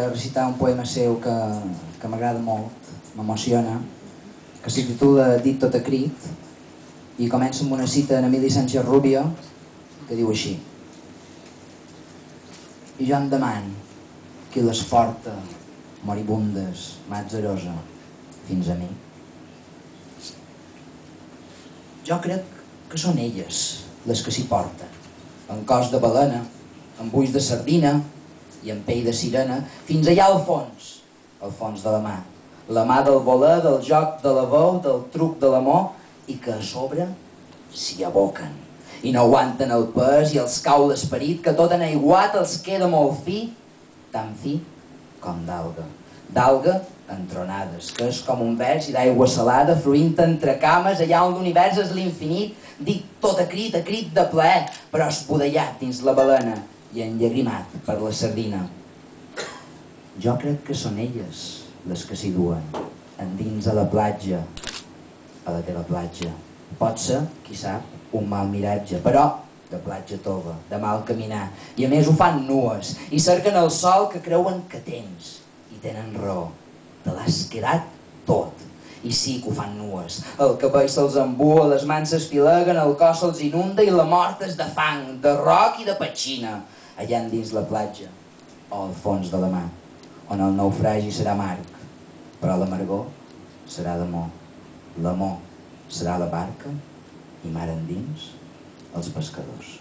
Recitar un poema seu que m'agrada molt, m'emociona, que se titula Dit tot a crit i comença amb una cita d'Emili Sánchez Rubio que diu així: i jo em deman qui les porta moribundes, matzerosa, fins a mi. Jo crec que són elles les que s'hi porten, en cos de balena, amb ulls de sardina i amb pell de sirena, fins allà al fons de la mà del voler, del joc de la veu, del truc de l'amor, i que a sobre s'hi aboquen i no aguanten el pes i els cau l'esperit, que tot en aiguat els queda molt fi, tan fi com d'alga entronades, que és com un vers i d'aigua salada fluint entre cames allà on l'univers és l'infinit, dit tot a crit de plaer, però esbudellat dins la balena i enllagrimat per la sardina. Jo crec que són elles les que s'hi duen endins a la platja, a la teva platja. Pot ser, qui sap, un mal miratge, però de platja tova, de mal caminar. I a més ho fan nues i cerquen el sol que creuen que tens. I tenen raó, te l'has quedat tot. I sí que ho fan nues. El cabell se'ls embua, les mans s'esfileguen, el cos se'ls inunda i la mort és de fang, de roc i de petxina. Allà endins la platja, o al fons de la mar, on el naufragi serà amarg, però l'amargor serà d'amor. L'amor serà la barca i mar endins els pescadors.